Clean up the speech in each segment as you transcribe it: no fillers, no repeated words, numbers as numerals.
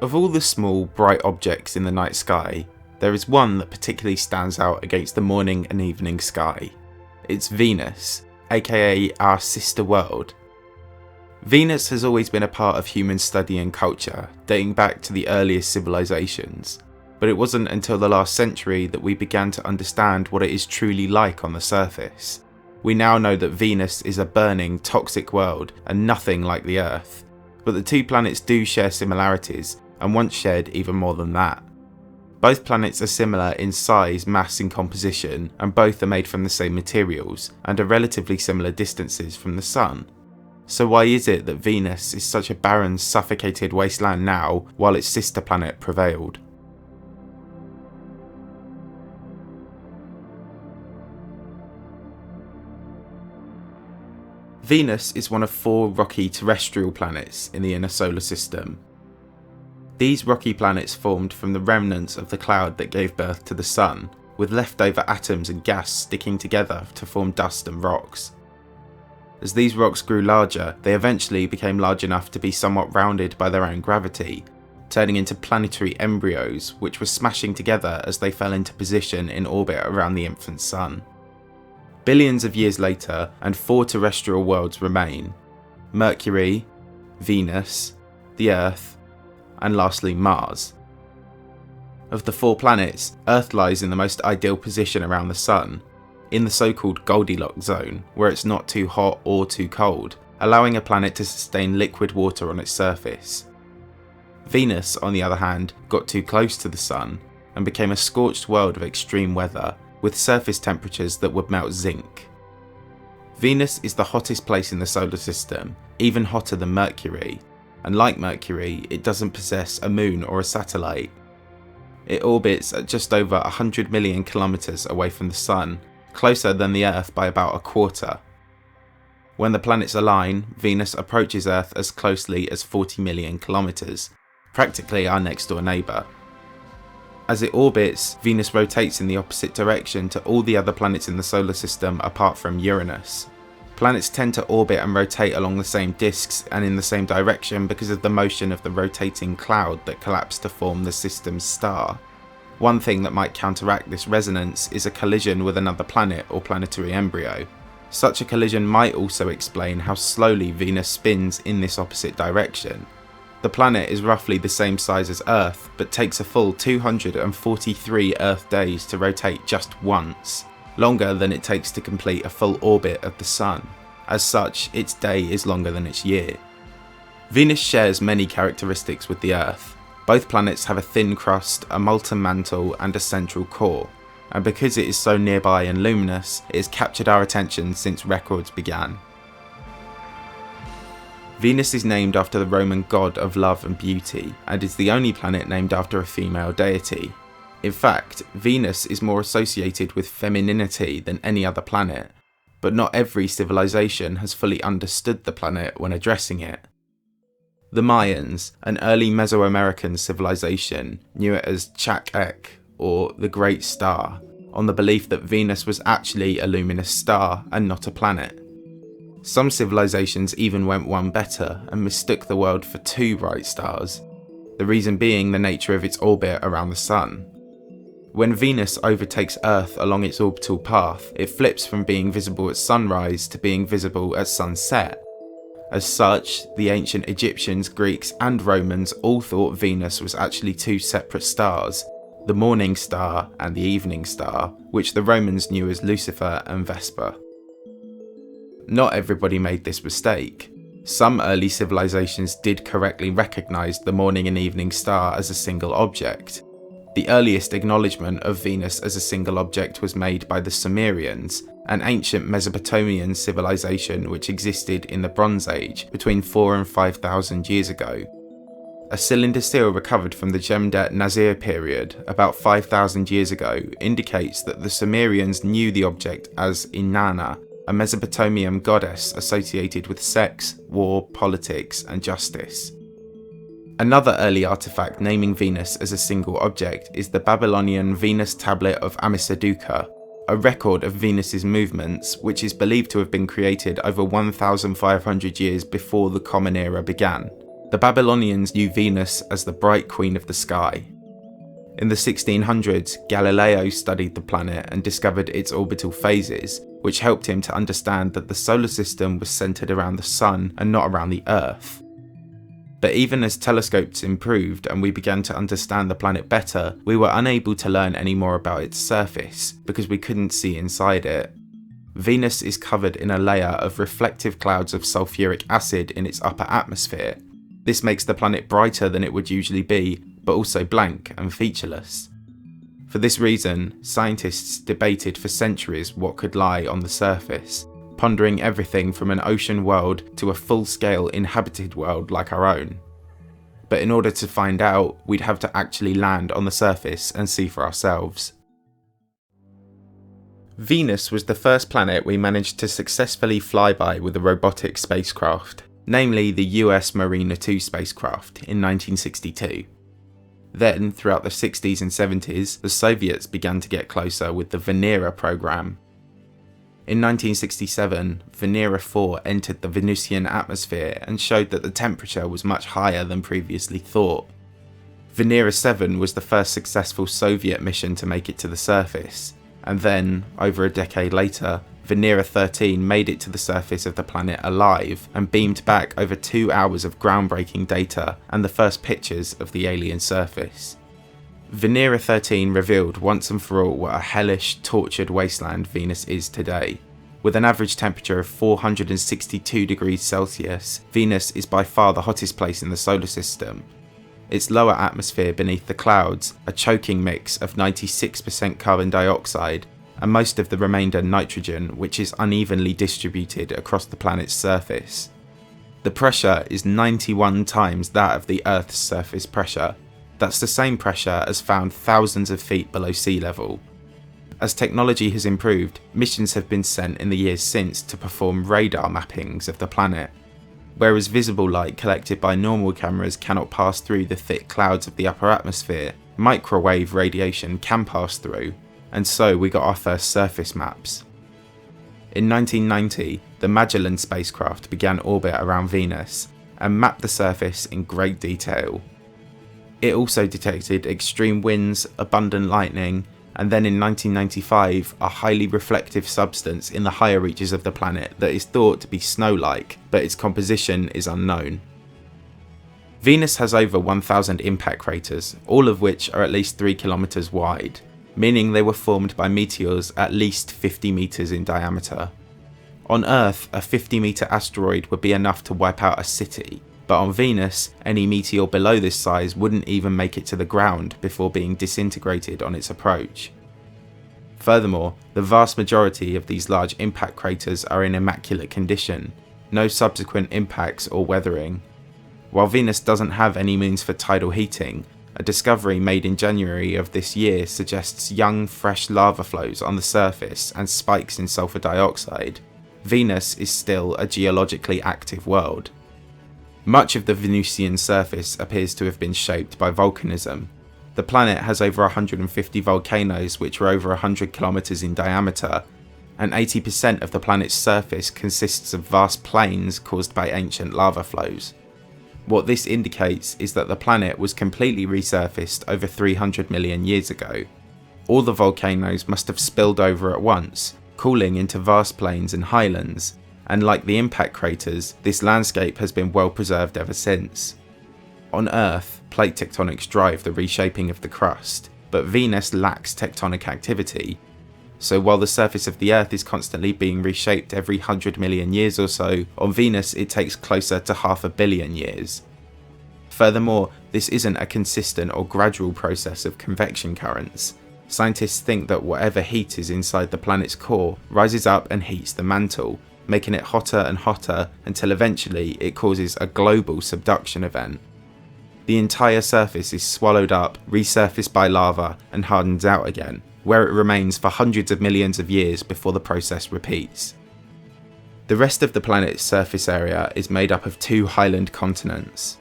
Of all the small, bright objects in the night sky, there is one that particularly stands out against the morning and evening sky. It's Venus, aka our sister world. Venus has always been a part of human study and culture, dating back to the earliest civilizations, but it wasn't until the last century that we began to understand what it is truly like on the surface. We now know that Venus is a burning, toxic world and nothing like the Earth, but the two planets do share similarities and once shared even more than that. Both planets are similar in size, mass and composition, and both are made from the same materials and are relatively similar distances from the Sun. So why is it that Venus is such a barren, suffocated wasteland now while its sister planet prevailed? Venus is one of 4 rocky terrestrial planets in the inner solar system. These rocky planets formed from the remnants of the cloud that gave birth to the Sun, with leftover atoms and gas sticking together to form dust and rocks. As these rocks grew larger, they eventually became large enough to be somewhat rounded by their own gravity, turning into planetary embryos which were smashing together as they fell into position in orbit around the infant Sun. Billions of years later, and 4 terrestrial worlds remain: Mercury, Venus, the Earth, and lastly Mars. Of the 4 planets, Earth lies in the most ideal position around the Sun, in the so-called Goldilocks zone, where it's not too hot or too cold, allowing a planet to sustain liquid water on its surface. Venus, on the other hand, got too close to the Sun, and became a scorched world of extreme weather, with surface temperatures that would melt zinc. Venus is the hottest place in the solar system, even hotter than Mercury, and like Mercury, it doesn't possess a moon or a satellite. It orbits at just over 100 million kilometers away from the Sun, closer than the Earth by about a quarter. When the planets align, Venus approaches Earth as closely as 40 million kilometers, practically our next door neighbour. As it orbits, Venus rotates in the opposite direction to all the other planets in the solar system apart from Uranus. Planets tend to orbit and rotate along the same disks and in the same direction because of the motion of the rotating cloud that collapsed to form the system's star. One thing that might counteract this resonance is a collision with another planet or planetary embryo. Such a collision might also explain how slowly Venus spins in this opposite direction. The planet is roughly the same size as Earth, but takes a full 243 Earth days to rotate just once, longer than it takes to complete a full orbit of the Sun. As such, its day is longer than its year. Venus shares many characteristics with the Earth. Both planets have a thin crust, a molten mantle, and a central core, and because it is so nearby and luminous, it has captured our attention since records began. Venus is named after the Roman god of love and beauty, and is the only planet named after a female deity. In fact, Venus is more associated with femininity than any other planet, but not every civilization has fully understood the planet when addressing it. The Mayans, an early Mesoamerican civilization, knew it as Chak-ek, or the Great Star, on the belief that Venus was actually a luminous star and not a planet. Some civilizations even went one better and mistook the world for 2 bright stars, the reason being the nature of its orbit around the Sun. When Venus overtakes Earth along its orbital path, it flips from being visible at sunrise to being visible at sunset. As such, the ancient Egyptians, Greeks and Romans all thought Venus was actually 2 separate stars, the morning star and the evening star, which the Romans knew as Lucifer and Vesper. Not everybody made this mistake. Some early civilizations did correctly recognise the morning and evening star as a single object. The earliest acknowledgement of Venus as a single object was made by the Sumerians, an ancient Mesopotamian civilization which existed in the Bronze Age between 4,000 and 5,000 years ago. A cylinder seal recovered from the Jemdet Nazir period about 5,000 years ago indicates that the Sumerians knew the object as Inanna, a Mesopotamian goddess associated with sex, war, politics, and justice. Another early artifact naming Venus as a single object is the Babylonian Venus tablet of Amisaduqa, a record of Venus's movements which is believed to have been created over 1,500 years before the Common Era began. The Babylonians knew Venus as the bright queen of the sky. In the 1600s, Galileo studied the planet and discovered its orbital phases, which helped him to understand that the solar system was centered around the Sun and not around the Earth. But even as telescopes improved and we began to understand the planet better, we were unable to learn any more about its surface because we couldn't see inside it. Venus is covered in a layer of reflective clouds of sulfuric acid in its upper atmosphere. This makes the planet brighter than it would usually be, but also blank and featureless. For this reason, scientists debated for centuries what could lie on the surface, pondering everything from an ocean world to a full-scale inhabited world like our own. But in order to find out, we'd have to actually land on the surface and see for ourselves. Venus was the first planet we managed to successfully fly by with a robotic spacecraft, namely the US Mariner 2 spacecraft in 1962. Then, throughout the 60s and 70s, the Soviets began to get closer with the Venera program. In 1967, Venera 4 entered the Venusian atmosphere and showed that the temperature was much higher than previously thought. Venera 7 was the first successful Soviet mission to make it to the surface, and then, over a decade later, Venera 13 made it to the surface of the planet alive and beamed back over 2 hours of groundbreaking data and the first pictures of the alien surface. Venera 13 revealed once and for all what a hellish, tortured wasteland Venus is today. With an average temperature of 462 degrees Celsius, Venus is by far the hottest place in the solar system. Its lower atmosphere beneath the clouds, a choking mix of 96% carbon dioxide, and most of the remainder nitrogen, which is unevenly distributed across the planet's surface. The pressure is 91 times that of the Earth's surface pressure. That's the same pressure as found thousands of feet below sea level. As technology has improved, missions have been sent in the years since to perform radar mappings of the planet. Whereas visible light collected by normal cameras cannot pass through the thick clouds of the upper atmosphere, microwave radiation can pass through, and so we got our first surface maps. In 1990, the Magellan spacecraft began orbit around Venus and mapped the surface in great detail. It also detected extreme winds, abundant lightning, and then in 1995 a highly reflective substance in the higher reaches of the planet that is thought to be snow-like, but its composition is unknown. Venus has over 1,000 impact craters, all of which are at least 3 kilometers wide, meaning they were formed by meteors at least 50 meters in diameter. On Earth, a 50-meter asteroid would be enough to wipe out a city, but on Venus, any meteor below this size wouldn't even make it to the ground before being disintegrated on its approach. Furthermore, the vast majority of these large impact craters are in immaculate condition, no subsequent impacts or weathering. While Venus doesn't have any means for tidal heating, a discovery made in January of this year suggests young, fresh lava flows on the surface and spikes in sulfur dioxide. Venus is still a geologically active world. Much of the Venusian surface appears to have been shaped by volcanism. The planet has over 150 volcanoes which are over 100 kilometers in diameter, and 80% of the planet's surface consists of vast plains caused by ancient lava flows. What this indicates is that the planet was completely resurfaced over 300 million years ago. All the volcanoes must have spilled over at once, cooling into vast plains and highlands, and like the impact craters, this landscape has been well preserved ever since. On Earth, plate tectonics drive the reshaping of the crust, but Venus lacks tectonic activity. So while the surface of the Earth is constantly being reshaped every 100 million years or so, on Venus it takes closer to 500 million years. Furthermore, this isn't a consistent or gradual process of convection currents. Scientists think that whatever heat is inside the planet's core rises up and heats the mantle, making it hotter and hotter until eventually it causes a global subduction event. The entire surface is swallowed up, resurfaced by lava, and hardens out again, where it remains for hundreds of millions of years before the process repeats. The rest of the planet's surface area is made up of 2 highland continents.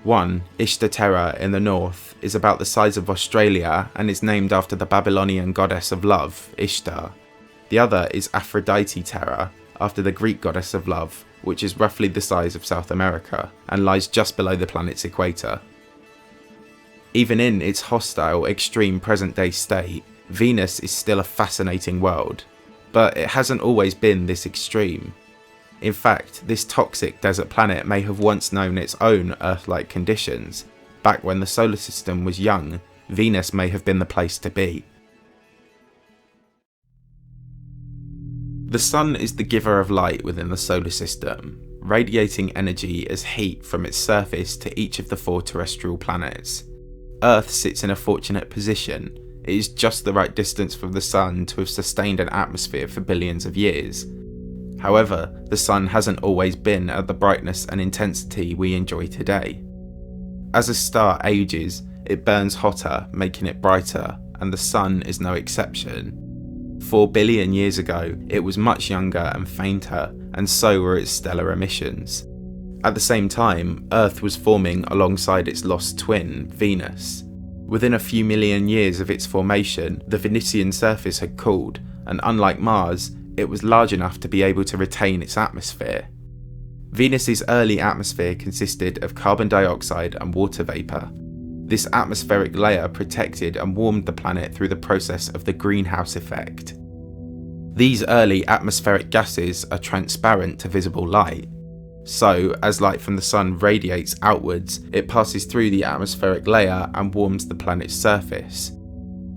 One, Ishtar Terra in the north, is about the size of Australia and is named after the Babylonian goddess of love, Ishtar. The other is Aphrodite Terra, after the Greek goddess of love, which is roughly the size of South America and lies just below the planet's equator. Even in its hostile, extreme present-day state, Venus is still a fascinating world, but it hasn't always been this extreme. In fact, this toxic desert planet may have once known its own Earth-like conditions. Back when the solar system was young, Venus may have been the place to be. The Sun is the giver of light within the solar system, radiating energy as heat from its surface to each of the 4 terrestrial planets. Earth sits in a fortunate position. It is just the right distance from the Sun to have sustained an atmosphere for billions of years. However, the Sun hasn't always been at the brightness and intensity we enjoy today. As a star ages, it burns hotter, making it brighter, and the Sun is no exception. 4 billion years ago, it was much younger and fainter, and so were its stellar emissions. At the same time, Earth was forming alongside its lost twin, Venus. Within a few million years of its formation, the Venusian surface had cooled, and unlike Mars, it was large enough to be able to retain its atmosphere. Venus's early atmosphere consisted of carbon dioxide and water vapour. This atmospheric layer protected and warmed the planet through the process of the greenhouse effect. These early atmospheric gases are transparent to visible light. So, as light from the Sun radiates outwards, it passes through the atmospheric layer and warms the planet's surface.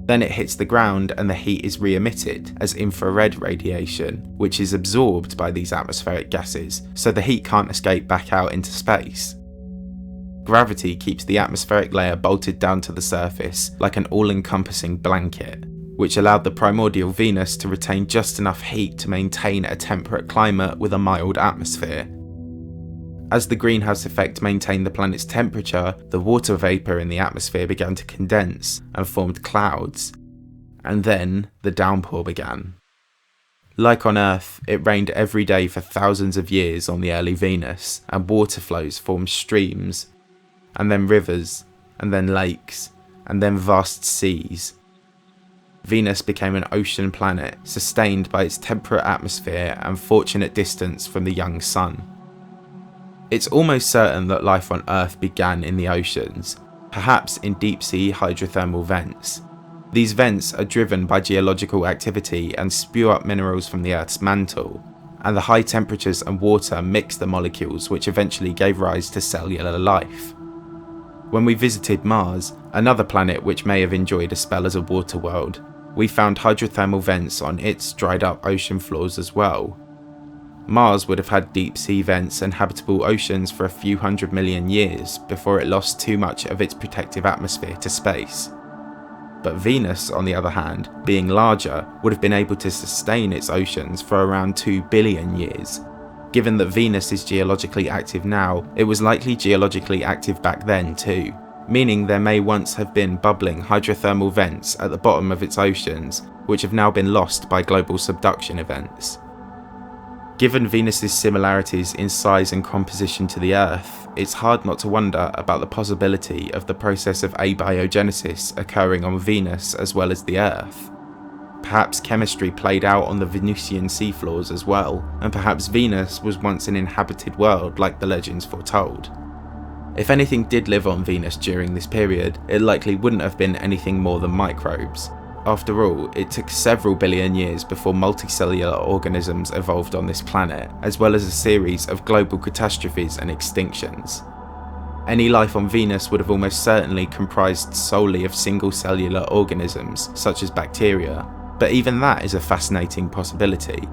Then it hits the ground and the heat is re-emitted as infrared radiation, which is absorbed by these atmospheric gases, so the heat can't escape back out into space. Gravity keeps the atmospheric layer bolted down to the surface like an all-encompassing blanket, which allowed the primordial Venus to retain just enough heat to maintain a temperate climate with a mild atmosphere. As the greenhouse effect maintained the planet's temperature, the water vapour in the atmosphere began to condense and formed clouds, and then the downpour began. Like on Earth, it rained every day for thousands of years on the early Venus, and water flows formed streams, and then rivers, and then lakes, and then vast seas. Venus became an ocean planet, sustained by its temperate atmosphere and fortunate distance from the young Sun. It's almost certain that life on Earth began in the oceans, perhaps in deep-sea hydrothermal vents. These vents are driven by geological activity and spew up minerals from the Earth's mantle, and the high temperatures and water mix the molecules which eventually gave rise to cellular life. When we visited Mars, another planet which may have enjoyed a spell as a water world, we found hydrothermal vents on its dried up ocean floors as well. Mars would have had deep sea vents and habitable oceans for a few 100 million years before it lost too much of its protective atmosphere to space. But Venus, on the other hand, being larger, would have been able to sustain its oceans for around 2 billion years. Given that Venus is geologically active now, it was likely geologically active back then too, meaning there may once have been bubbling hydrothermal vents at the bottom of its oceans, which have now been lost by global subduction events. Given Venus's similarities in size and composition to the Earth, it's hard not to wonder about the possibility of the process of abiogenesis occurring on Venus as well as the Earth. Perhaps chemistry played out on the Venusian seafloors as well, and perhaps Venus was once an inhabited world like the legends foretold. If anything did live on Venus during this period, it likely wouldn't have been anything more than microbes. After all, it took several billion years before multicellular organisms evolved on this planet, as well as a series of global catastrophes and extinctions. Any life on Venus would have almost certainly comprised solely of single-cellular organisms, such as bacteria, but even that is a fascinating possibility.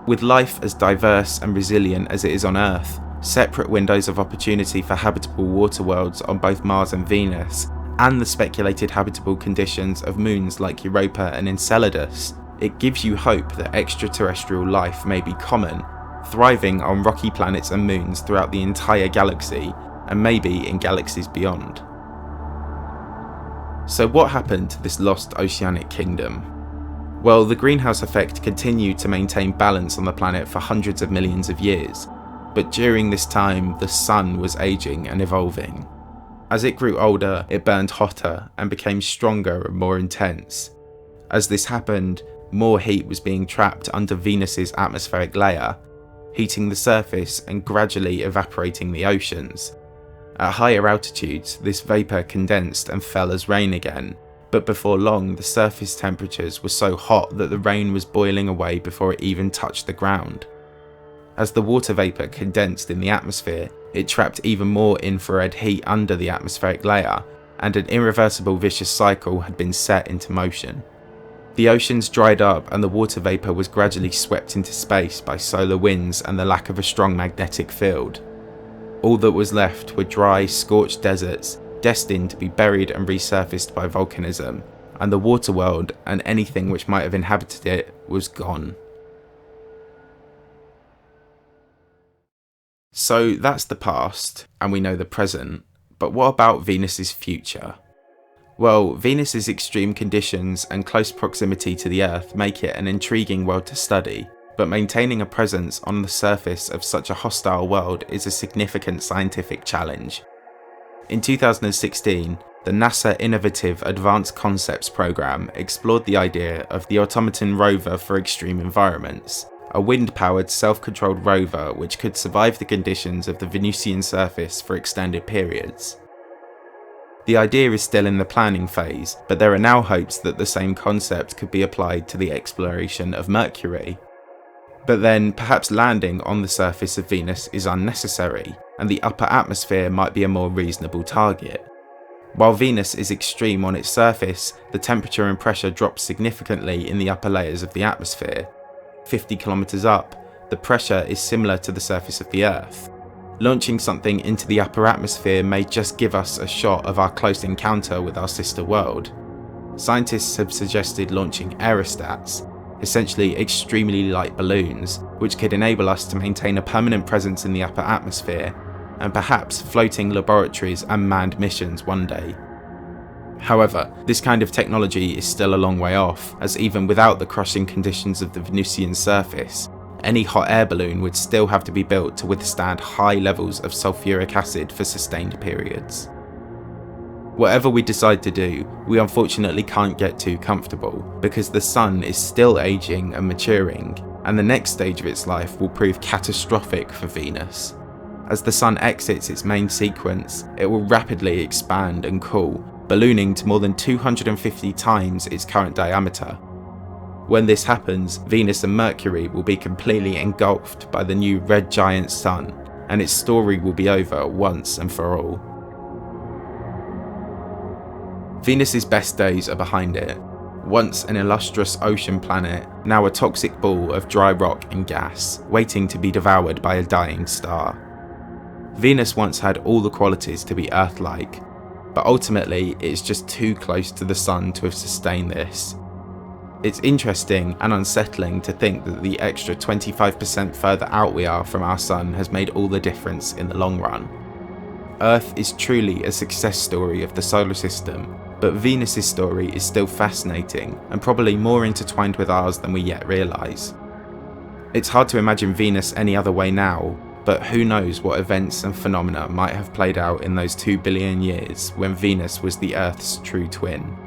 With life as diverse and resilient as it is on Earth, separate windows of opportunity for habitable water worlds on both Mars and Venus, and the speculated habitable conditions of moons like Europa and Enceladus, it gives you hope that extraterrestrial life may be common, thriving on rocky planets and moons throughout the entire galaxy, and maybe in galaxies beyond. So what happened to this lost oceanic kingdom? Well, the greenhouse effect continued to maintain balance on the planet for hundreds of millions of years, but during this time the Sun was aging and evolving. As it grew older, it burned hotter and became stronger and more intense. As this happened, more heat was being trapped under Venus's atmospheric layer, heating the surface and gradually evaporating the oceans. At higher altitudes, this vapour condensed and fell as rain again, but before long the surface temperatures were so hot that the rain was boiling away before it even touched the ground. As the water vapour condensed in the atmosphere, it trapped even more infrared heat under the atmospheric layer, and an irreversible vicious cycle had been set into motion. The oceans dried up and the water vapour was gradually swept into space by solar winds and the lack of a strong magnetic field. All that was left were dry, scorched deserts, destined to be buried and resurfaced by volcanism, and the water world and anything which might have inhabited it was gone. So that's the past, and we know the present, but what about Venus's future? Well, Venus's extreme conditions and close proximity to the Earth make it an intriguing world to study, but maintaining a presence on the surface of such a hostile world is a significant scientific challenge. In 2016, the NASA Innovative Advanced Concepts program explored the idea of the Automaton Rover for Extreme Environments, a wind-powered self-controlled rover which could survive the conditions of the Venusian surface for extended periods. The idea is still in the planning phase, but there are now hopes that the same concept could be applied to the exploration of Mercury. But then, perhaps landing on the surface of Venus is unnecessary, and the upper atmosphere might be a more reasonable target. While Venus is extreme on its surface, the temperature and pressure drops significantly in the upper layers of the atmosphere. 50 kilometers up, the pressure is similar to the surface of the Earth. Launching something into the upper atmosphere may just give us a shot of our close encounter with our sister world. Scientists have suggested launching aerostats, essentially extremely light balloons, which could enable us to maintain a permanent presence in the upper atmosphere, and perhaps floating laboratories and manned missions one day. However, this kind of technology is still a long way off, as even without the crushing conditions of the Venusian surface, any hot air balloon would still have to be built to withstand high levels of sulfuric acid for sustained periods. Whatever we decide to do, we unfortunately can't get too comfortable, because the Sun is still aging and maturing, and the next stage of its life will prove catastrophic for Venus. As the Sun exits its main sequence, it will rapidly expand and cool, ballooning to more than 250 times its current diameter. When this happens, Venus and Mercury will be completely engulfed by the new red giant Sun, and its story will be over once and for all. Venus's best days are behind it. Once an illustrious ocean planet, now a toxic ball of dry rock and gas, waiting to be devoured by a dying star. Venus once had all the qualities to be Earth-like, but ultimately it's just too close to the Sun to have sustained this. It's interesting and unsettling to think that the extra 25% further out we are from our Sun has made all the difference in the long run. Earth is truly a success story of the solar system, but Venus's story is still fascinating and probably more intertwined with ours than we yet realise. It's hard to imagine Venus any other way now, but who knows what events and phenomena might have played out in those 2 billion years when Venus was the Earth's true twin.